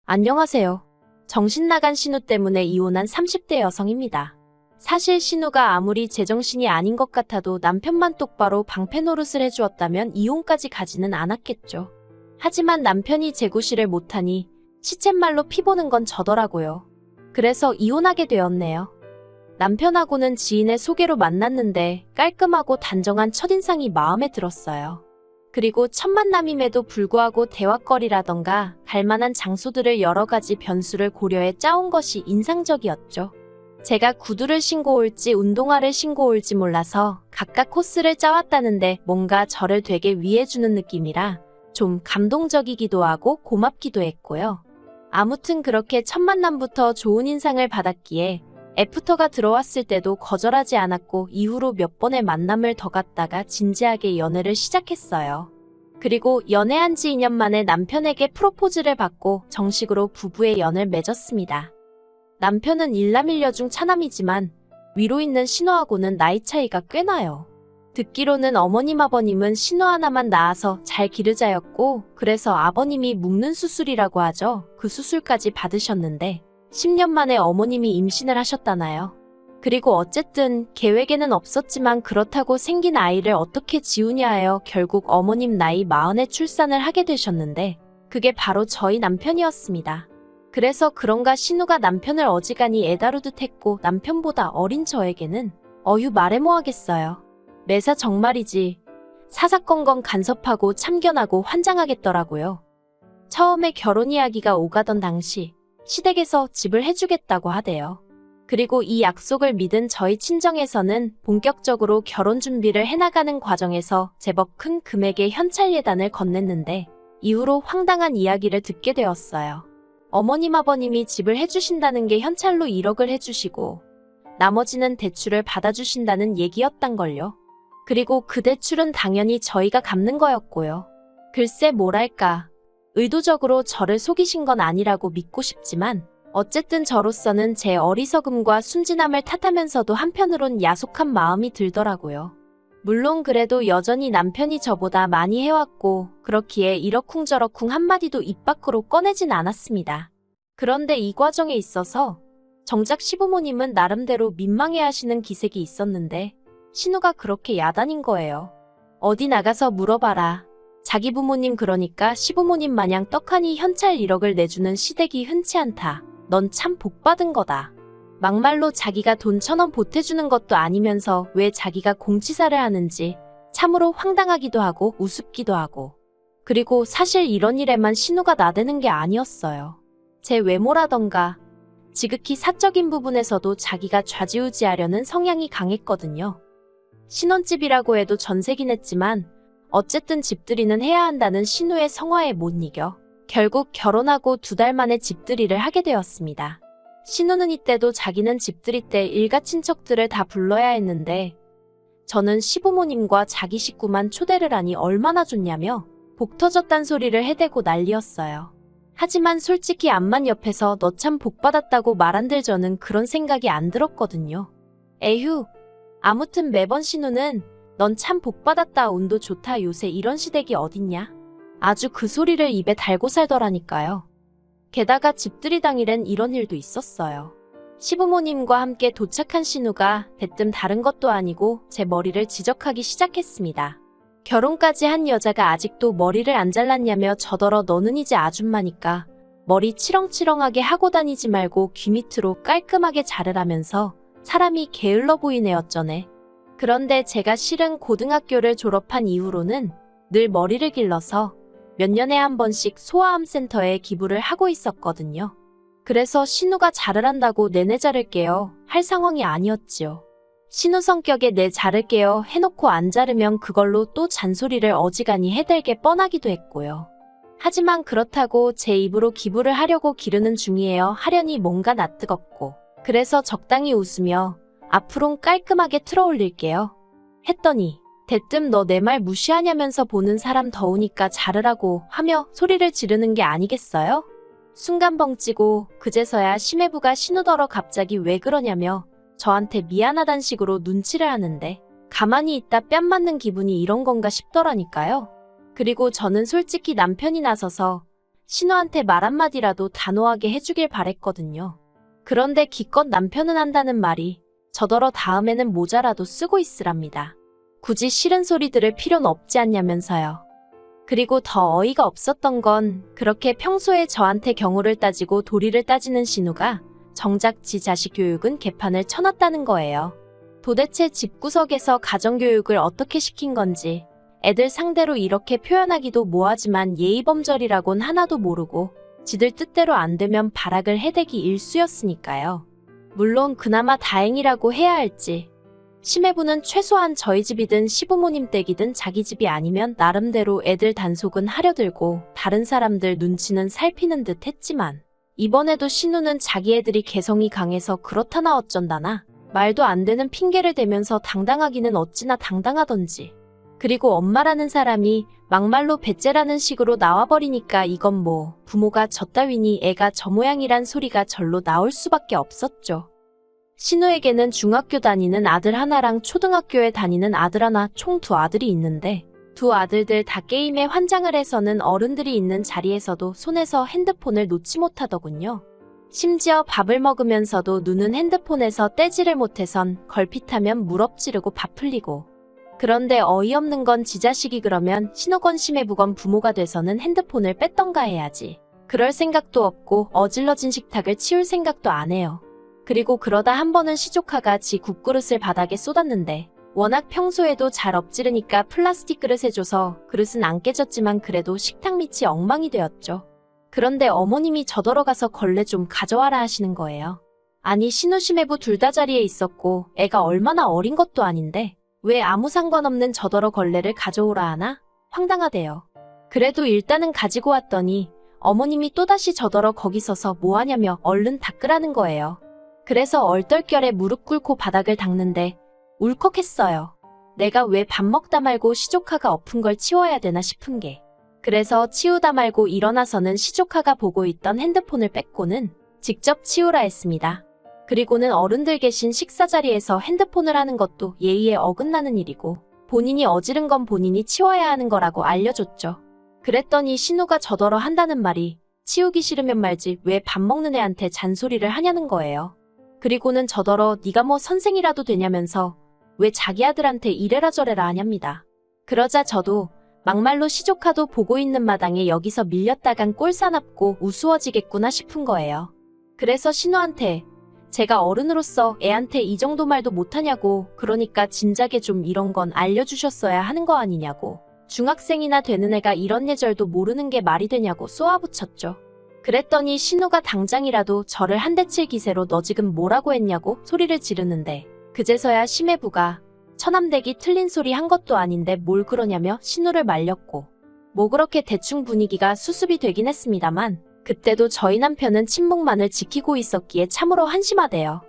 안녕하세요. 정신 나간 신우 때문에 이혼한 30대 여성입니다. 사실 신우가 아무리 제정신이 아닌 것 같아도 남편만 똑바로 방패 노릇을 해주었다면 이혼까지 가지는 않았겠죠. 하지만 남편이 재구실을 못하니 시쳇말로 피보는 건 저더라고요. 그래서 이혼하게 되었네요. 남편하고는 지인의 소개로 만났는데 깔끔하고 단정한 첫인상이 마음에 들었어요. 그리고 첫 만남임에도 불구하고 대화거리라던가 갈만한 장소들을 여러 가지 변수를 고려해 짜온 것이 인상적이었죠. 제가 구두를 신고 올지 운동화를 신고 올지 몰라서 각각 코스를 짜왔다는데 뭔가 저를 되게 위해주는 느낌이라 좀 감동적이기도 하고 고맙기도 했고요. 아무튼 그렇게 첫 만남부터 좋은 인상을 받았기에 애프터가 들어왔을 때도 거절하지 않았고 이후로 몇 번의 만남을 더 갖다가 진지하게 연애를 시작했어요. 그리고 연애한 지 2년 만에 남편에게 프로포즈를 받고 정식으로 부부의 연을 맺었습니다. 남편은 일남일녀 중 차남이지만 위로 있는 신우하고는 나이 차이가 꽤 나요. 듣기로는 어머님 아버님은 신우 하나만 낳아서 잘 기르자였고 그래서 아버님이 묶는 수술이라고 하죠. 그 수술까지 받으셨는데 10년 만에 어머님이 임신을 하셨다나요. 그리고 어쨌든 계획에는 없었지만 그렇다고 생긴 아이를 어떻게 지우냐 하여 결국 어머님 나이 40에 출산을 하게 되셨는데 그게 바로 저희 남편이었습니다. 그래서 그런가 신우가 남편을 어지간히 애다루듯 했고 남편보다 어린 저에게는 어휴 말해 뭐하겠어요. 매사 정말이지. 사사건건 간섭하고 참견하고 환장하겠더라고요. 처음에 결혼 이야기가 오가던 당시 시댁에서 집을 해주겠다고 하대요. 그리고 이 약속을 믿은 저희 친정에서는 본격적으로 결혼 준비를 해나가는 과정에서 제법 큰 금액의 현찰 예단을 건넸는데 이후로 황당한 이야기를 듣게 되었어요. 어머님 아버님이 집을 해주신다는 게 현찰로 1억을 해주시고 나머지는 대출을 받아주신다는 얘기였단걸요. 그리고 그 대출은 당연히 저희가 갚는 거였고요. 글쎄 뭐랄까. 의도적으로 저를 속이신 건 아니라고 믿고 싶지만 어쨌든 저로서는 제 어리석음과 순진함을 탓하면서도 한편으론 야속한 마음이 들더라고요. 물론 그래도 여전히 남편이 저보다 많이 해왔고 그렇기에 이러쿵저러쿵 한마디도 입 밖으로 꺼내진 않았습니다. 그런데 이 과정에 있어서 정작 시부모님은 나름대로 민망해하시는 기색이 있었는데 신우가 그렇게 야단인 거예요. 어디 나가서 물어봐라. 자기 부모님 그러니까 시부모님 마냥 떡하니 현찰 1억을 내주는 시댁이 흔치 않다. 넌 참 복받은 거다. 막말로 자기가 돈 1,000원 보태주는 것도 아니면서 왜 자기가 공치사를 하는지 참으로 황당하기도 하고 우습기도 하고. 그리고 사실 이런 일에만 신우가 나대는 게 아니었어요. 제 외모라던가 지극히 사적인 부분에서도 자기가 좌지우지하려는 성향이 강했거든요. 신혼집이라고 해도 전세긴 했지만 어쨌든 집들이는 해야 한다는 신우의 성화에 못 이겨 결국 결혼하고 2달 만에 집들이를 하게 되었습니다. 신우는 이때도 자기는 집들이 때 일가 친척들을 다 불러야 했는데 저는 시부모님과 자기 식구만 초대를 하니 얼마나 좋냐며 복 터졌단 소리를 해대고 난리였어요. 하지만 솔직히 암만 옆에서 너 참 복 받았다고 말한들 저는 그런 생각이 안 들었거든요. 에휴. 아무튼 매번 신우는 넌 참 복받았다 운도 좋다 요새 이런 시댁이 어딨냐? 아주 그 소리를 입에 달고 살더라니까요. 게다가 집들이 당일엔 이런 일도 있었어요. 시부모님과 함께 도착한 신우가 대뜸 다른 것도 아니고 제 머리를 지적하기 시작했습니다. 결혼까지 한 여자가 아직도 머리를 안 잘랐냐며 저더러 너는 이제 아줌마니까 머리 치렁치렁하게 하고 다니지 말고 귀 밑으로 깔끔하게 자르라면서 사람이 게을러 보이네 어쩌네. 그런데 제가 실은 고등학교를 졸업한 이후로는 늘 머리를 길러서 몇 년에 한 번씩 소아암 센터에 기부를 하고 있었거든요. 그래서 신우가 자르란다고 내내 자를게요 할 상황이 아니었지요. 신우 성격에 내 자를게요 해놓고 안 자르면 그걸로 또 잔소리를 어지간히 해댈 게 뻔하기도 했고요. 하지만 그렇다고 제 입으로 기부를 하려고 기르는 중이에요 하려니 뭔가 낯뜨겁고 그래서 적당히 웃으며 앞으론 깔끔하게 틀어올릴게요. 했더니 대뜸 너 내 말 무시하냐면서 보는 사람 더우니까 자르라고 하며 소리를 지르는 게 아니겠어요? 순간 벙찌고 그제서야 심해부가 신우더러 갑자기 왜 그러냐며 저한테 미안하단 식으로 눈치를 하는데 가만히 있다 뺨 맞는 기분이 이런 건가 싶더라니까요. 그리고 저는 솔직히 남편이 나서서 신우한테 말 한마디라도 단호하게 해주길 바랬거든요. 그런데 기껏 남편은 한다는 말이 저더러 다음에는 모자라도 쓰고 있으랍니다. 굳이 싫은 소리 들을 필요는 없지 않냐면서요. 그리고 더 어이가 없었던 건 그렇게 평소에 저한테 경우를 따지고 도리를 따지는 신우가 정작 지 자식 교육은 개판을 쳐놨다는 거예요. 도대체 집구석에서 가정교육을 어떻게 시킨 건지 애들 상대로 이렇게 표현하기도 뭐하지만 예의범절이라곤 하나도 모르고 지들 뜻대로 안 되면 발악을 해대기 일쑤였으니까요. 물론 그나마 다행이라고 해야 할지 심해부는 최소한 저희 집이든 시부모님 댁이든 자기 집이 아니면 나름대로 애들 단속은 하려들고 다른 사람들 눈치는 살피는 듯 했지만 이번에도 신우는 자기 애들이 개성이 강해서 그렇다나 어쩐다나 말도 안 되는 핑계를 대면서 당당하기는 어찌나 당당하던지. 그리고 엄마라는 사람이 막말로 배째라는 식으로 나와버리니까 이건 뭐 부모가 저 따위니 애가 저 모양이란 소리가 절로 나올 수밖에 없었죠. 신우에게는 중학교 다니는 아들 하나랑 초등학교에 다니는 아들 하나 총 두 아들이 있는데 두 아들들 다 게임에 환장을 해서는 어른들이 있는 자리에서도 손에서 핸드폰을 놓지 못하더군요. 심지어 밥을 먹으면서도 눈은 핸드폰에서 떼지를 못해선 걸핏하면 무릎지르고 밥 흘리고. 그런데 어이없는 건 지 자식이 그러면 신우건 심해부건 부모가 돼서는 핸드폰을 뺐던가 해야지. 그럴 생각도 없고 어질러진 식탁을 치울 생각도 안 해요. 그리고 그러다 한 번은 시조카가 지 국그릇을 바닥에 쏟았는데 워낙 평소에도 잘 엎지르니까 플라스틱 그릇에 줘서 그릇은 안 깨졌지만 그래도 식탁 밑이 엉망이 되었죠. 그런데 어머님이 저더러 가서 걸레 좀 가져와라 하시는 거예요. 아니 신우 심해부 둘 다 자리에 있었고 애가 얼마나 어린 것도 아닌데 왜 아무 상관없는 저더러 걸레를 가져오라 하나? 황당하대요. 그래도 일단은 가지고 왔더니 어머님이 또다시 저더러 거기 서서 뭐하냐며 얼른 닦으라는 거예요. 그래서 얼떨결에 무릎 꿇고 바닥을 닦는데 울컥했어요. 내가 왜 밥 먹다 말고 시조카가 엎은 걸 치워야 되나 싶은 게. 그래서 치우다 말고 일어나서는 시조카가 보고 있던 핸드폰을 뺏고는 직접 치우라 했습니다. 그리고는 어른들 계신 식사 자리에서 핸드폰을 하는 것도 예의에 어긋나는 일이고 본인이 어지른 건 본인이 치워야 하는 거라고 알려줬죠. 그랬더니 신우가 저더러 한다는 말이 치우기 싫으면 말지 왜 밥 먹는 애한테 잔소리를 하냐는 거예요. 그리고는 저더러 네가 뭐 선생이라도 되냐면서 왜 자기 아들한테 이래라 저래라 하냐입니다. 그러자 저도 막말로 시조카도 보고 있는 마당에 여기서 밀렸다간 꼴사납고 우스워지겠구나 싶은 거예요. 그래서 신우한테 제가 어른으로서 애한테 이 정도 말도 못하냐고 그러니까 진작에 좀 이런 건 알려주셨어야 하는 거 아니냐고 중학생이나 되는 애가 이런 예절도 모르는 게 말이 되냐고 쏘아붙였죠. 그랬더니 신우가 당장이라도 저를 한 대 칠 기세로 너 지금 뭐라고 했냐고 소리를 지르는데 그제서야 심해부가 처남댁이 틀린 소리 한 것도 아닌데 뭘 그러냐며 신우를 말렸고 뭐 그렇게 대충 분위기가 수습이 되긴 했습니다만 그때도 저희 남편은 침묵만을 지키고 있었기에 참으로 한심하대요.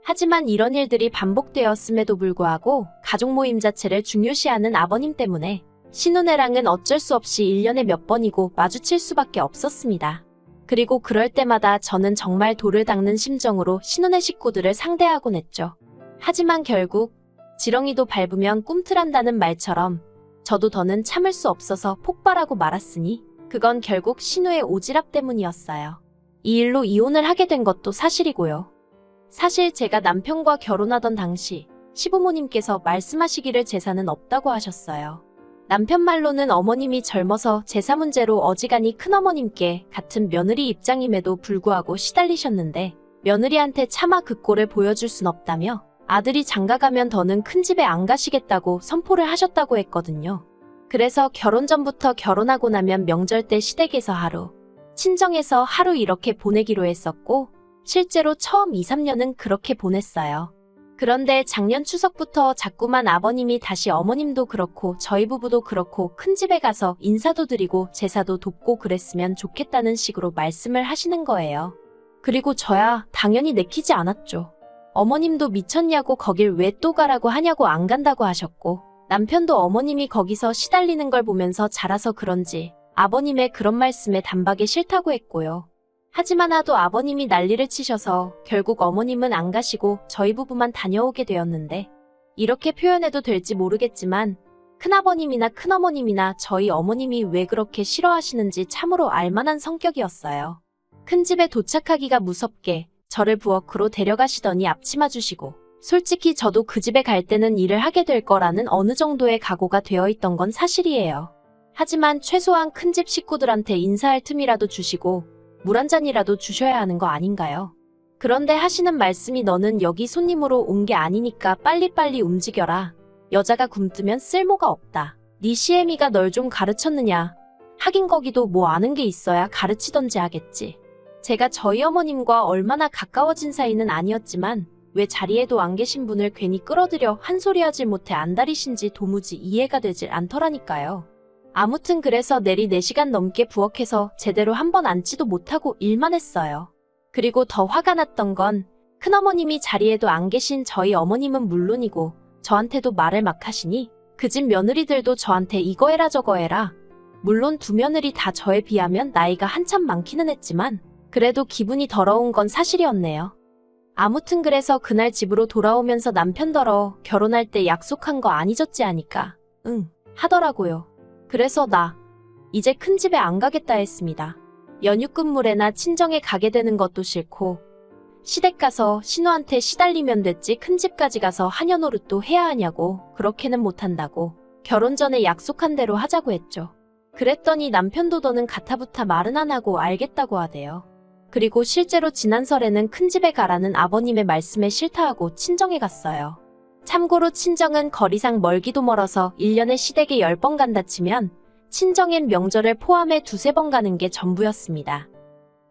하지만 이런 일들이 반복되었음에도 불구하고 가족 모임 자체를 중요시하는 아버님 때문에 신우네랑은 어쩔 수 없이 1년에 몇 번이고 마주칠 수밖에 없었습니다. 그리고 그럴 때마다 저는 정말 돌을 닦는 심정으로 신우네 식구들을 상대하곤 했죠. 하지만 결국 지렁이도 밟으면 꿈틀한다는 말처럼 저도 더는 참을 수 없어서 폭발하고 말았으니 그건 결국 신우의 오지랖 때문이었어요. 이 일로 이혼을 하게 된 것도 사실이고요. 사실 제가 남편과 결혼하던 당시 시부모님께서 말씀하시기를 재산은 없다고 하셨어요. 남편 말로는 어머님이 젊어서 제사 문제로 어지간히 큰어머님께 같은 며느리 입장임에도 불구하고 시달리셨는데 며느리한테 차마 그 꼴을 보여줄 순 없다며 아들이 장가가면 더는 큰 집에 안 가시겠다고 선포를 하셨다고 했거든요. 그래서 결혼 전부터 결혼하고 나면 명절 때 시댁에서 하루, 친정에서 하루 이렇게 보내기로 했었고 실제로 처음 2, 3년은 그렇게 보냈어요. 그런데 작년 추석부터 자꾸만 아버님이 다시 어머님도 그렇고 저희 부부도 그렇고 큰 집에 가서 인사도 드리고 제사도 돕고 그랬으면 좋겠다는 식으로 말씀을 하시는 거예요. 그리고 저야 당연히 내키지 않았죠. 어머님도 미쳤냐고 거길 왜 또 가라고 하냐고 안 간다고 하셨고 남편도 어머님이 거기서 시달리는 걸 보면서 자라서 그런지 아버님의 그런 말씀에 단박에 싫다고 했고요. 하지만 하도 아버님이 난리를 치셔서 결국 어머님은 안 가시고 저희 부부만 다녀오게 되었는데 이렇게 표현해도 될지 모르겠지만 큰아버님이나 큰어머님이나 저희 어머님이 왜 그렇게 싫어하시는지 참으로 알만한 성격이었어요. 큰 집에 도착하기가 무섭게 저를 부엌으로 데려가시더니 앞치마 주시고, 솔직히 저도 그 집에 갈 때는 일을 하게 될 거라는 어느 정도의 각오가 되어 있던 건 사실이에요. 하지만 최소한 큰 집 식구들한테 인사할 틈이라도 주시고 물 한 잔이라도 주셔야 하는 거 아닌가요? 그런데 하시는 말씀이 너는 여기 손님으로 온 게 아니니까 빨리빨리 움직여라. 여자가 굼뜨면 쓸모가 없다. 네 시애미가 널 좀 가르쳤느냐. 하긴 거기도 뭐 아는 게 있어야 가르치던지 하겠지. 제가 저희 어머님과 얼마나 가까워진 사이는 아니었지만 왜 자리에도 안 계신 분을 괜히 끌어들여 한 소리 하질 못해 안달이신지 도무지 이해가 되질 않더라니까요. 아무튼 그래서 내리 4시간 넘게 부엌에서 제대로 한 번 앉지도 못하고 일만 했어요. 그리고 더 화가 났던 건 큰어머님이 자리에도 안 계신 저희 어머님은 물론이고 저한테도 말을 막 하시니 그 집 며느리들도 저한테 이거 해라 저거 해라. 물론 두 며느리 다 저에 비하면 나이가 한참 많기는 했지만 그래도 기분이 더러운 건 사실이었네요. 아무튼 그래서 그날 집으로 돌아오면서 남편더러 결혼할 때 약속한 거 안 잊었지 하니까 응 하더라고요. 그래서 나 이제 큰 집에 안 가겠다 했습니다. 연휴근무래나 친정에 가게 되는 것도 싫고 시댁 가서 신우한테 시달리면 됐지 큰 집까지 가서 하녀 노릇도 해야 하냐고 그렇게는 못한다고 결혼 전에 약속한 대로 하자고 했죠. 그랬더니 남편도 너는 가타부타 말은 안 하고 알겠다고 하대요. 그리고 실제로 지난 설에는 큰 집에 가라는 아버님의 말씀에 싫다하고 친정에 갔어요. 참고로 친정은 거리상 멀기도 멀어서 1년에 시댁에 10번 간다 치면 친정엔 명절을 포함해 2-3번 가는 게 전부였습니다.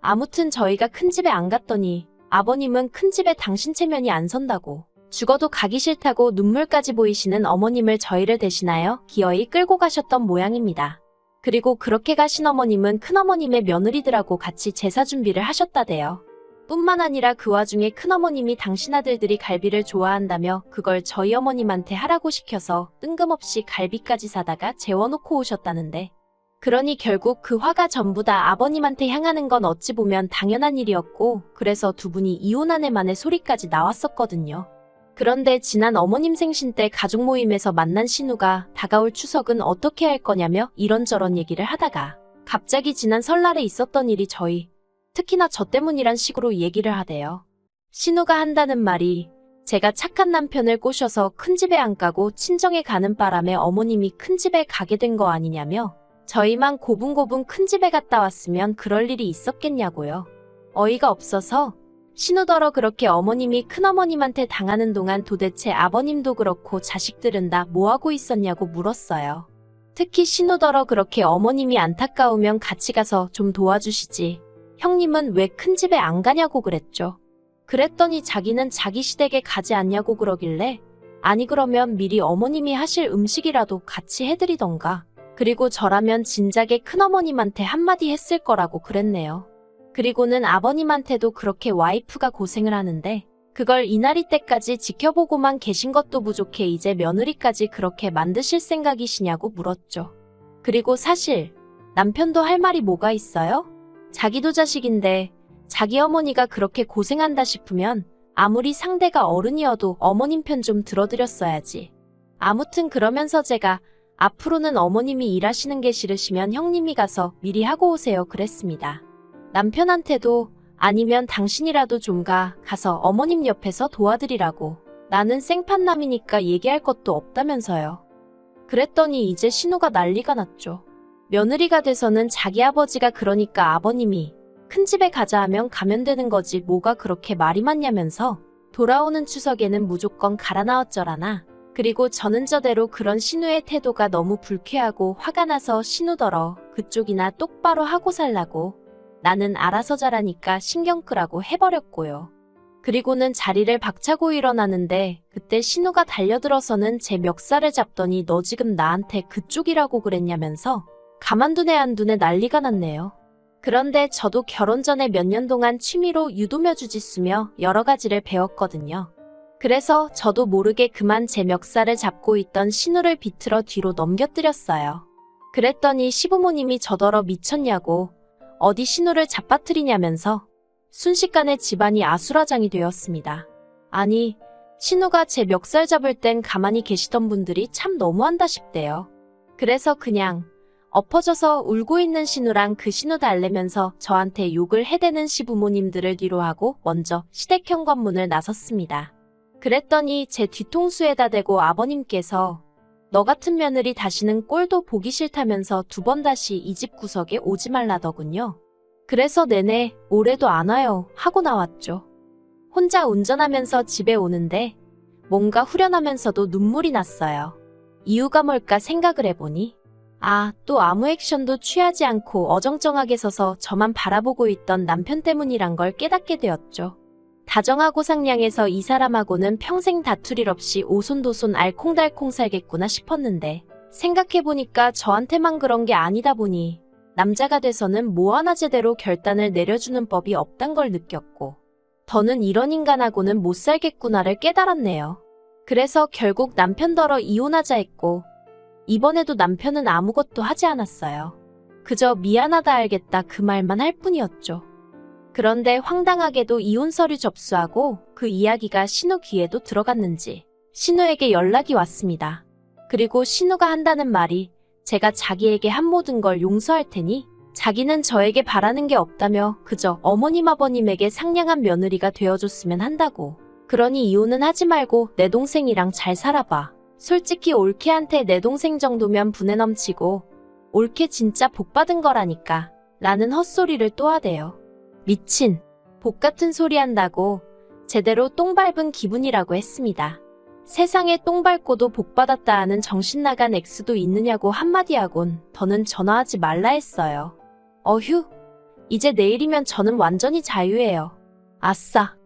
아무튼 저희가 큰 집에 안 갔더니 아버님은 큰 집에 당신 체면이 안 선다고 죽어도 가기 싫다고 눈물까지 보이시는 어머님을 저희를 대신하여 기어이 끌고 가셨던 모양입니다. 그리고 그렇게 가신 어머님은 큰어머님의 며느리들하고 같이 제사 준비를 하셨다대요. 뿐만 아니라 그 와중에 큰어머님이 당신 아들들이 갈비를 좋아한다며 그걸 저희 어머님한테 하라고 시켜서 뜬금없이 갈비까지 사다가 재워놓고 오셨다는데, 그러니 결국 그 화가 전부 다 아버님한테 향하는 건 어찌 보면 당연한 일이었고 그래서 두 분이 이혼한 해만의 소리까지 나왔었거든요. 그런데 지난 어머님 생신 때 가족 모임에서 만난 신우가 다가올 추석은 어떻게 할 거냐며 이런저런 얘기를 하다가 갑자기 지난 설날에 있었던 일이 특히나 저 때문이란 식으로 얘기를 하대요. 신우가 한다는 말이 제가 착한 남편을 꼬셔서 큰 집에 안 가고 친정에 가는 바람에 어머님이 큰 집에 가게 된 거 아니냐며 저희만 고분고분 큰 집에 갔다 왔으면 그럴 일이 있었겠냐고요. 어이가 없어서 신우더러 그렇게 어머님이 큰어머님한테 당하는 동안 도대체 아버님도 그렇고 자식들은 다 뭐하고 있었냐고 물었어요. 특히 신우더러 그렇게 어머님이 안타까우면 같이 가서 좀 도와주시지. 형님은 왜 큰 집에 안 가냐고 그랬죠. 그랬더니 자기는 자기 시댁에 가지 않냐고 그러길래 아니 그러면 미리 어머님이 하실 음식이라도 같이 해드리던가. 그리고 저라면 진작에 큰어머님한테 한마디 했을 거라고 그랬네요. 그리고는 아버님한테도 그렇게 와이프가 고생을 하는데 그걸 이날이 때까지 지켜보고만 계신 것도 부족해 이제 며느리까지 그렇게 만드실 생각이시냐고 물었죠. 그리고 사실 남편도 할 말이 뭐가 있어요? 자기도 자식인데 자기 어머니가 그렇게 고생한다 싶으면 아무리 상대가 어른이어도 어머님 편 좀 들어드렸어야지. 아무튼 그러면서 제가 앞으로는 어머님이 일하시는 게 싫으시면 형님이 가서 미리 하고 오세요 그랬습니다. 남편한테도 아니면 당신이라도 좀 가서 어머님 옆에서 도와드리라고. 나는 생판남이니까 얘기할 것도 없다면서요. 그랬더니 이제 신우가 난리가 났죠. 며느리가 돼서는 자기 아버지가 그러니까 아버님이 큰 집에 가자 하면 가면 되는 거지 뭐가 그렇게 말이 많냐면서 돌아오는 추석에는 무조건 가라 나왔저라나. 그리고 저는 저대로 그런 신우의 태도가 너무 불쾌하고 화가 나서 신우더러 그쪽이나 똑바로 하고 살라고 나는 알아서 잘하니까 신경 끄라고 해버렸고요. 그리고는 자리를 박차고 일어나는데 그때 신우가 달려들어서는 제 멱살을 잡더니 너 지금 나한테 그쪽이라고 그랬냐면서 가만두네 안두네 난리가 났네요. 그런데 저도 결혼 전에 몇 년 동안 취미로 유도며 주짓수며 여러 가지를 배웠거든요. 그래서 저도 모르게 그만 제 멱살을 잡고 있던 신우를 비틀어 뒤로 넘겨뜨렸어요. 그랬더니 시부모님이 저더러 미쳤냐고 어디 신우를 잡아뜨리냐면서 순식간에 집안이 아수라장이 되었습니다. 아니 신우가 제 멱살 잡을 땐 가만히 계시던 분들이 참 너무한다 싶대요. 그래서 그냥 엎어져서 울고 있는 신우랑 그 신우 달래면서 저한테 욕을 해대는 시부모님들을 뒤로하고 먼저 시댁 현관문을 나섰습니다. 그랬더니 제 뒤통수에다 대고 아버님께서 너 같은 며느리 다시는 꼴도 보기 싫다면서 2번 다시 이 집 구석에 오지 말라더군요. 그래서 내내 올해도 안 와요 하고 나왔죠. 혼자 운전하면서 집에 오는데 뭔가 후련하면서도 눈물이 났어요. 이유가 뭘까 생각을 해보니 또 아무 액션도 취하지 않고 어정쩡하게 서서 저만 바라보고 있던 남편 때문이란 걸 깨닫게 되었죠. 다정하고 상냥해서 이 사람하고는 평생 다툴 일 없이 오손도손 알콩달콩 살겠구나 싶었는데 생각해보니까 저한테만 그런 게 아니다 보니 남자가 돼서는 뭐 하나 제대로 결단을 내려주는 법이 없단 걸 느꼈고 더는 이런 인간하고는 못 살겠구나를 깨달았네요. 그래서 결국 남편더러 이혼하자 했고 이번에도 남편은 아무것도 하지 않았어요. 그저 미안하다 알겠다 그 말만 할 뿐이었죠. 그런데 황당하게도 이혼 서류 접수하고 그 이야기가 신우 귀에도 들어갔는지 신우에게 연락이 왔습니다. 그리고 신우가 한다는 말이 제가 자기에게 한 모든 걸 용서할 테니 자기는 저에게 바라는 게 없다며 그저 어머님 아버님에게 상냥한 며느리가 되어줬으면 한다고. 그러니 이혼은 하지 말고 내 동생이랑 잘 살아봐. 솔직히 올케한테 내 동생 정도면 분에 넘치고 올케 진짜 복 받은 거라니까 라는 헛소리를 또 하대요. 미친 복 같은 소리 한다고 제대로 똥 밟은 기분이라고 했습니다. 세상에 똥 밟고도 복 받았다 하는 정신 나간 엑스도 있느냐고 한마디 하곤 더는 전화하지 말라 했어요. 어휴, 이제 내일이면 저는 완전히 자유예요. 아싸.